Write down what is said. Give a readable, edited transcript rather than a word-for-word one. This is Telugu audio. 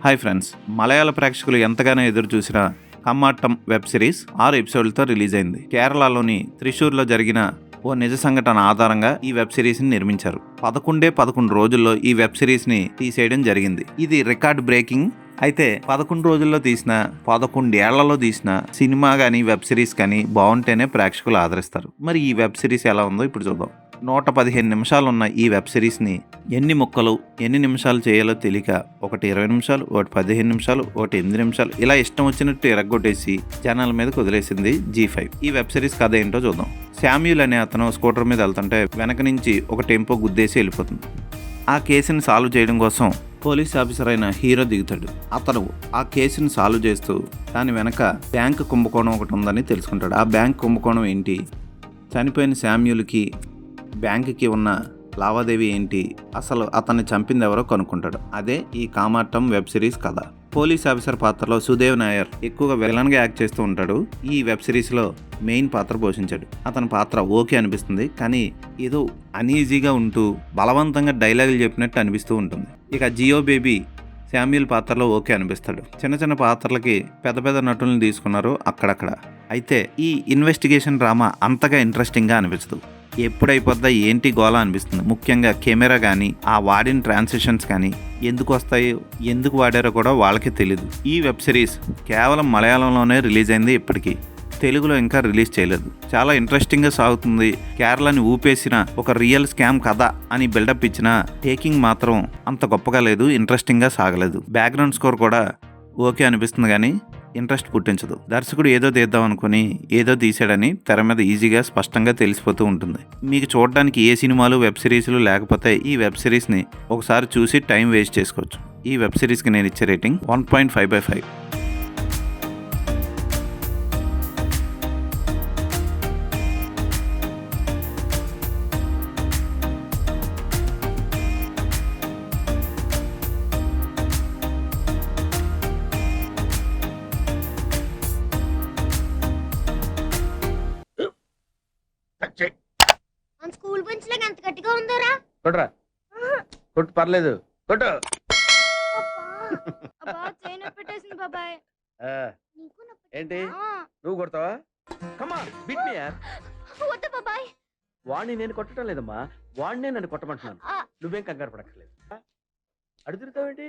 హాయ్ ఫ్రెండ్స్, మలయాళ ప్రేక్షకులు ఎంతగానో ఎదురు చూసిన కమ్మాటం వెబ్ సిరీస్ 6 ఎపిసోడ్లతో రిలీజ్ అయింది. కేరళలోని త్రిశూర్లో జరిగిన ఓ నిజ సంఘటన ఆధారంగా ఈ వెబ్ సిరీస్ని నిర్మించారు. 11 రోజుల్లో ఈ వెబ్ సిరీస్ని తీసేయడం జరిగింది. ఇది రికార్డ్ బ్రేకింగ్. అయితే 11 రోజుల్లో తీసిన 11 ఏళ్లలో తీసిన సినిమా కానీ వెబ్ సిరీస్ కానీ బాగుంటేనే ప్రేక్షకులు ఆదరిస్తారు. మరి ఈ వెబ్ సిరీస్ ఎలా ఉందో ఇప్పుడు చూద్దాం. 115 నిమిషాలు ఉన్న ఈ వెబ్ సిరీస్ని ఎన్ని ముక్కలు ఎన్ని నిమిషాలు చేయాలో తెలియక ఒకటి 20 నిమిషాలు, ఒకటి 15 నిమిషాలు, ఒకటి 8 నిమిషాలు ఇలా ఇష్టం వచ్చినట్టు ఎరగొట్టేసి ఛానల్ మీద కుదిలేసింది G5. ఈ వెబ్ సిరీస్ కథ ఏంటో చూద్దాం. శామ్యూల్ అనే అతను స్కూటర్ మీద వెళ్తుంటే వెనక నుంచి ఒక టెంపో గుద్దేసి వెళ్ళిపోతుంది. ఆ కేసుని సాల్వ్ చేయడం కోసం పోలీస్ ఆఫీసర్ అయిన హీరో దిగుతాడు. అతను ఆ కేసుని సాల్వ్ చేస్తూ దాని వెనక బ్యాంక్ కుంభకోణం ఒకటి ఉందని తెలుసుకుంటాడు. ఆ బ్యాంక్ కుంభకోణం ఏంటి, చనిపోయిన శామ్యూల్కి బ్యాంకుకి ఉన్న లావాదేవీ ఏంటి, అసలు అతన్ని చంపింది ఎవరో కనుక్కుంటాడు. అదే ఈ కామాటం వెబ్ సిరీస్ కథ. పోలీస్ ఆఫీసర్ పాత్రలో సుదేవ్ నాయర్ ఎక్కువగా విలన్గా యాక్ట్ చేస్తూ ఉంటాడు. ఈ వెబ్ సిరీస్లో మెయిన్ పాత్ర పోషించాడు. అతని పాత్ర ఓకే అనిపిస్తుంది, కానీ ఏదో అనీజీగా ఉంటూ బలవంతంగా డైలాగులు చెప్పినట్టు అనిపిస్తూ ఉంటుంది. ఇక జియో బేబీ శామ్యూల్ పాత్రలో ఓకే అనిపిస్తాడు. చిన్న చిన్న పాత్రలకి పెద్ద పెద్ద నటులను తీసుకున్నారు అక్కడక్కడ. అయితే ఈ ఇన్వెస్టిగేషన్ డ్రామా అంతగా ఇంట్రెస్టింగ్గా అనిపించదు. ఎప్పుడైపోద్దా ఏంటి గోలా అనిపిస్తుంది. ముఖ్యంగా కెమెరా కానీ ఆ వాడిన ట్రాన్సిషన్స్ కానీ ఎందుకు వస్తాయో ఎందుకు వాడారో కూడా వాళ్ళకే తెలీదు. ఈ వెబ్ సిరీస్ కేవలం మలయాళంలోనే రిలీజ్ అయింది. ఇప్పటికీ తెలుగులో ఇంకా రిలీజ్ చేయలేదు. చాలా ఇంట్రెస్టింగ్గా సాగుతుంది. కేరళని ఊపేసిన ఒక రియల్ స్కామ్ కథ అని బిల్డప్ ఇచ్చిన టేకింగ్ మాత్రం అంత గొప్పగా లేదు, ఇంట్రెస్టింగ్గా సాగలేదు. బ్యాక్గ్రౌండ్ స్కోర్ కూడా ఓకే అనిపిస్తుంది, కానీ ఇంట్రెస్ట్ పుట్టించదు. దర్శకుడు ఏదో తీద్దాం అనుకుని ఏదో తీసాడని తెర మీద ఈజీగా స్పష్టంగా తెలిసిపోతూ ఉంటుంది. మీకు చూడడానికి ఏ సినిమాలు వెబ్ సిరీస్లు లేకపోతే ఈ వెబ్ సిరీస్ని ఒకసారి చూసి టైం వేస్ట్ చేసుకోవచ్చు. ఈ వెబ్ సిరీస్కి నేను ఇచ్చే రేటింగ్ 1.5/5. మన స్కూల్ బెంచ్ లాగా ఎంత గట్టిగా ఉందోరా. కొట్రా, కొట్టు, పర్లేదు, కొట్టు. అబ్బా చైన్ పెట్టేసింది బాబాయ్. ఆ, నీకు నొప్పి. ఏంటి ఆ, నువ్వు కొడతావా? కమా బిట్ మీ యార్. వద్దు బాబాయ్. వాడిని నేను కొట్టడం లేదమ్మా, వాడినే నన్ను కొట్టమంటున్నాను. ఆ. నువ్వేం కంగారు పడక్కర్లేదు. అడుగుతావేంటి?